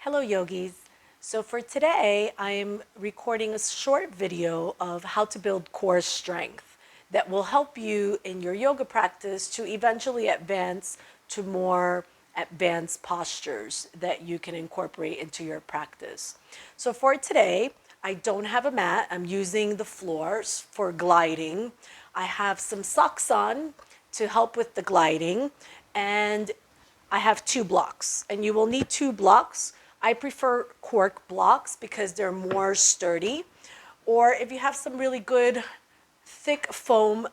Hello, yogis. So for today, I'm recording a short video of how to build core strength that will help you in your yoga practice to eventually advance to more advanced postures that you can incorporate into your practice. So for today, I don't have a mat. I'm using the floors for gliding. I have some socks on to help with the gliding, and I have 2 blocks, and you will need 2 blocks. I prefer cork blocks because they're more sturdy. Or if you have some really good thick foam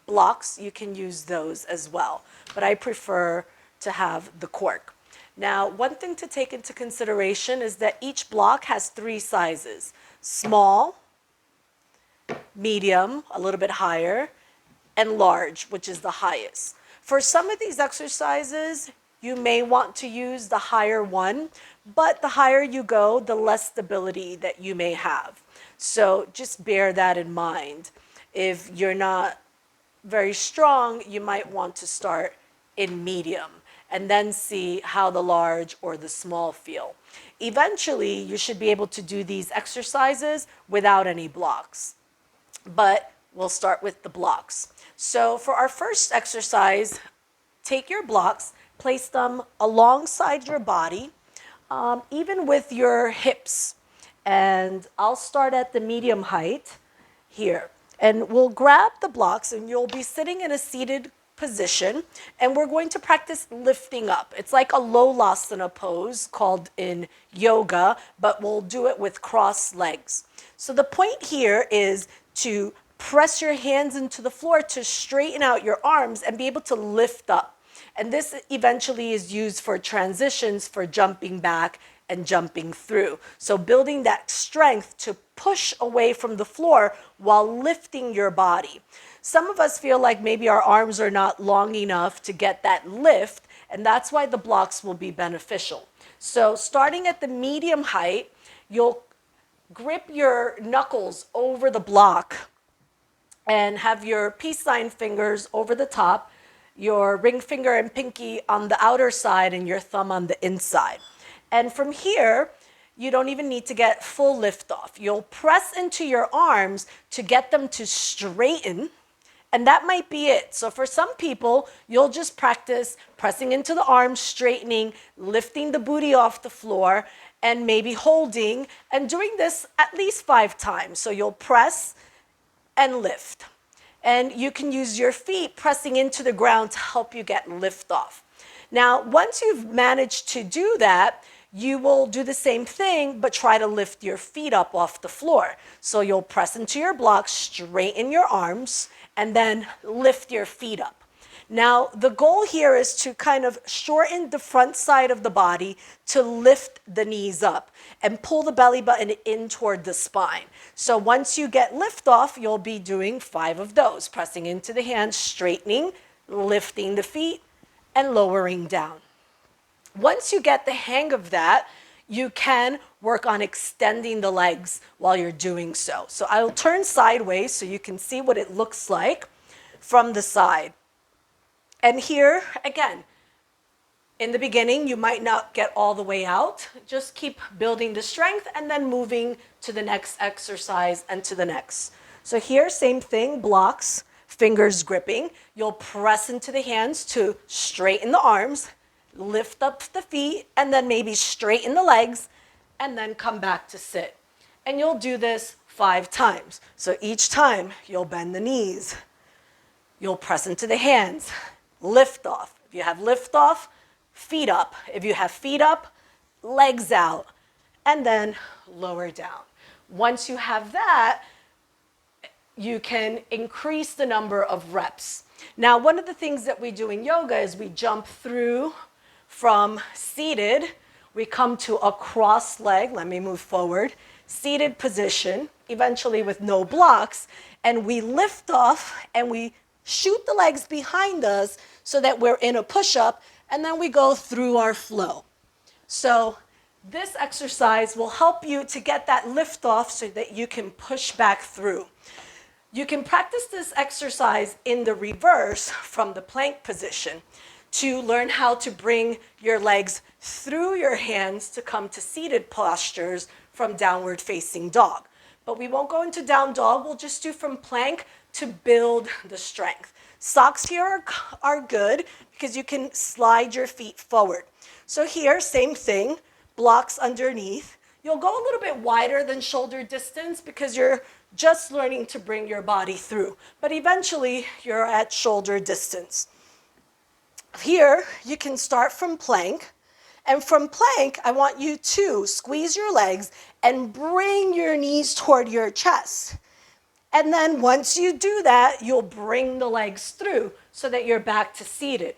blocks, you can use those as well. But I prefer to have the cork. Now, one thing to take into consideration is that each block has 3 sizes: small, medium, a little bit higher, and large, which is the highest. For some of these exercises, you may want to use the higher one, but the higher you go, the less stability that you may have. So just bear that in mind. If you're not very strong, you might want to start in medium and then see how the large or the small feel. Eventually, you should be able to do these exercises without any blocks, but we'll start with the blocks. So for our first exercise, take your blocks, place them alongside your body, even with your hips. And I'll start at the medium height here. And we'll grab the blocks, and you'll be sitting in a seated position, and we're going to practice lifting up. It's like a Lolasana pose called in yoga, but we'll do it with crossed legs. So the point here is to press your hands into the floor to straighten out your arms and be able to lift up. And this eventually is used for transitions, for jumping back and jumping through. So building that strength to push away from the floor while lifting your body. Some of us feel like maybe our arms are not long enough to get that lift, and that's why the blocks will be beneficial. So starting at the medium height, you'll grip your knuckles over the block and have your peace sign fingers over the top, your ring finger and pinky on the outer side, and your thumb on the inside. And from here, you don't even need to get full lift off. You'll press into your arms to get them to straighten, and that might be it. So for some people, you'll just practice pressing into the arms, straightening, lifting the booty off the floor, and maybe holding, and doing this at least 5 times. So you'll press and lift. And you can use your feet pressing into the ground to help you get lift off. Now, once you've managed to do that, you will do the same thing, but try to lift your feet up off the floor. So you'll press into your blocks, straighten your arms, and then lift your feet up. Now, the goal here is to kind of shorten the front side of the body to lift the knees up and pull the belly button in toward the spine. So once you get lift off, you'll be doing 5 of those, pressing into the hands, straightening, lifting the feet, and lowering down. Once you get the hang of that, you can work on extending the legs while you're doing so. So I'll turn sideways so you can see what it looks like from the side. And here, again, in the beginning, you might not get all the way out. Just keep building the strength and then moving to the next exercise and to the next. So here, same thing, blocks, fingers gripping. You'll press into the hands to straighten the arms, lift up the feet, and then maybe straighten the legs, and then come back to sit. And you'll do this 5 times. So each time, you'll bend the knees. You'll press into the hands. Lift off. If you have lift off, feet up. If you have feet up, legs out, and then lower down. Once you have that, you can increase the number of reps. Now, one of the things that we do in yoga is we jump through from seated. We come to a cross leg. Let me move forward. Seated position, eventually with no blocks, and we lift off and we shoot the legs behind us so that we're in a push-up, and then we go through our flow. So this exercise will help you to get that lift off so that you can push back through. You can practice this exercise in the reverse from the plank position. to learn how to bring your legs through your hands to come to seated postures from downward facing dog. But we won't go into down dog, we'll just do from plank to build the strength. Socks here are good because you can slide your feet forward. So here, same thing, blocks underneath. You'll go a little bit wider than shoulder distance because you're just learning to bring your body through. But eventually, you're at shoulder distance. Here, you can start from plank. And from plank, I want you to squeeze your legs and bring your knees toward your chest. And then once you do that, you'll bring the legs through so that you're back to seated.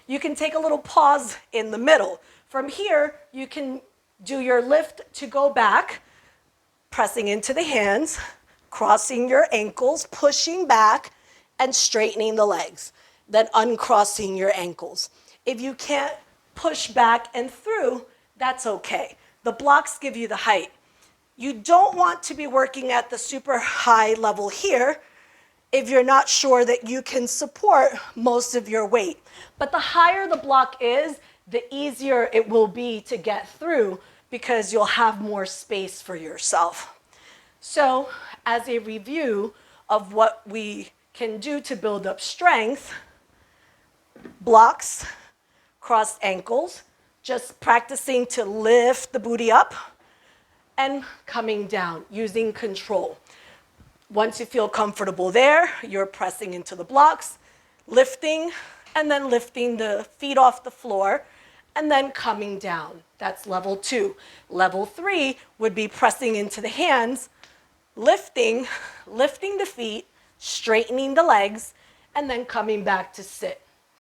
You can take a little pause in the middle. From here, you can do your lift to go back, pressing into the hands, crossing your ankles, pushing back, and straightening the legs. Then uncrossing your ankles. If you can't push back and through, that's okay. The blocks give you the height. You don't want to be working at the super high level here if you're not sure that you can support most of your weight. But the higher the block is, the easier it will be to get through because you'll have more space for yourself. So, as a review of what we can do to build up strength, blocks, crossed ankles, just practicing to lift the booty up and coming down using control. Once you feel comfortable there, you're pressing into the blocks, lifting, and then lifting the feet off the floor, and then coming down. That's level 2. Level 3 would be pressing into the hands, lifting the feet, straightening the legs, and then coming back to sit.